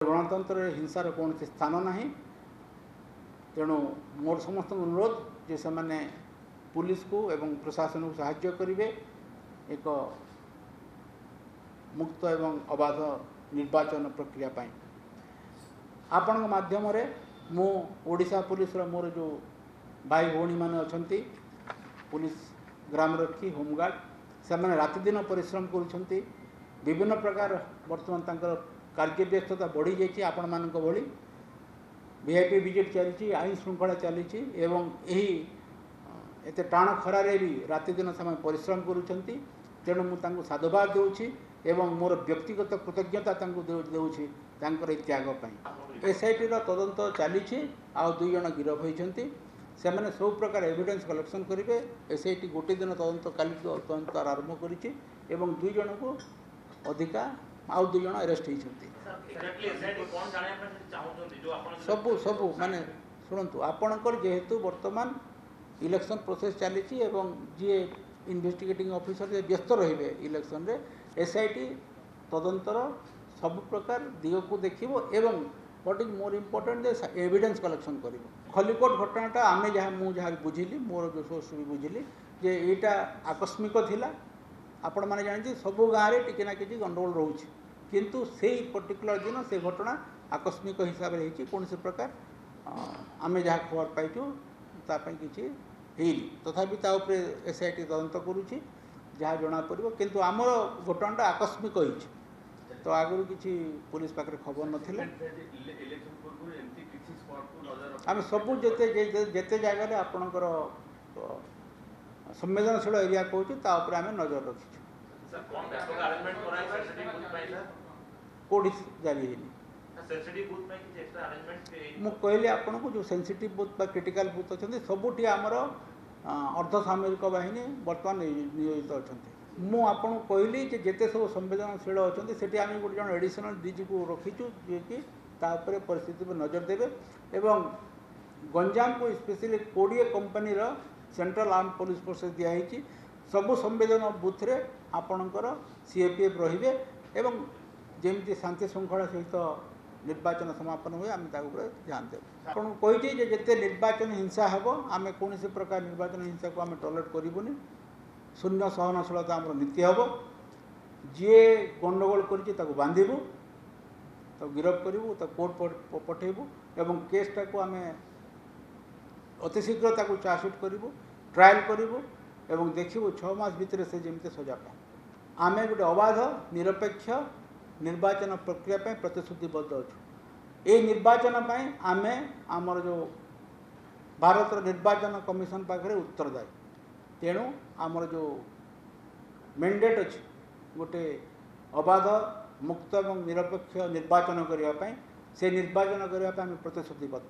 गणतंत्र हिंसार कौन स्थान ना तेणु मोर समस्त अनुरोध जे से मैंने पुलिस को एवं प्रशासन को साहाय्य करेंगे एक मुक्त एवं अबाध निर्वाचन प्रक्रिया पाई आपण माध्यम मु ओडिशा पुलिस मोर जो भाई भौणी मैंने अच्छा पुलिस ग्रामरक्षी होमगार्ड से मैंने राति दिन परिश्रम कर विभिन्न प्रकार बर्तमान कार्य व्यस्तता बढ़ी जाइए आपण मानक भली वीआईपी विजिट चली आईन श्रृंखला चली एते टाण खरारे भी राति दिन समय परिश्रम करुँच तेणु मुझे साधुवाद दूची एवं मोर व्यक्तिगत कृतज्ञता दूची त्याग एसआईटी तदंत चली आउ 2 जन गिरफ होती से मैंने सब प्रकार एविडेंस कलेक्शन करेंगे एसआईटी गोटे दिन तदंत काली तदंत आरंभ करी 2 जन को अधिका आउ 2 जन अरेस्ट होती सबू सबू माने शुणु आपणकर जेहेतु वर्तमान इलेक्शन प्रोसेस चली जी इन्वेस्टिगेटिंग ऑफिसर जे व्यस्त रहे इलेक्शन रे एसआईटी तदंतर सब प्रकार दिग को देखिबो एवं what is more important evidence collection कर खलिकोट घटनाटा आमे जहाँ मुझे बुझिली मोर जो सोर्स भी बुझिली जे एटा आकस्मिक थिला आपण माने जानि सब गाँव में टिके ना कि गंडगोल रोचे किंतु से पर्टिकुलर दिन से घटना आकस्मिक हिसाब से कौन से प्रकार आमे जहाँ खबर पाइचु तापाई किसी तथापि एसआईटी तदंत करुँची जहाँ जना पड़ो किंतु आमर घटनाटा आकस्मिक होइछि तो आगु किसी पुलिस पाखे खबर नाला आम सबू जिते जगह आपणकर संवेदनशील एरिया कहूँ आम नजर रखीचु कौटी जारी मु कहली आपन को जो सेंसिटिव बूथ क्रिटिकल बूथ अच्छा सबुठी आमर अर्धसामरिक बाहिनी बर्तमान नियोजित अच्छा मु आपन कहली जिते सब संवेदनशील अच्छा से आम गोटे जन एडिशनल डीजी को रखीचु जी कि परिस्थिति पर नजर देवे एवं गंजाम को specially 20 company central arm police forces दिखाई सबु संवेदन बूथ रे आपणकर सीएपीएफ रहिबे एवं जेमती शांति श्रृंखला सहित निर्वाचन समापन हुए आम ध्यान देव आपन कही जिते निर्वाचन हिंसा हम आम कौन प्रकार निर्वाचन हिंसा को आम टॉलरेट करूनी शून्य सहनशीलता आम नीति हम जी गंडगोल कर बांधबू तो गिरफ करूँ कोर्ट पठेबू एवं केसटा को आम अतिशीघ्र चार्जसीट करूँ ट्रायल करूँ एवं देखू 6 मास भितर से जमी सजा पाए आम गोटे अबाध निरपेक्ष निर्वाचन प्रक्रिया प्रतिश्रुतिबद्ध अच्छु ये निर्वाचन आम आमर जो भारत निर्वाचन कमिशन पाखे उत्तरदायी तेणु आमर जो मैंडेट अच्छी गोटे अबाध मुक्त और निरपेक्ष निर्वाचन करने से निर्वाचन करने प्रतिश्रुतिबद्ध।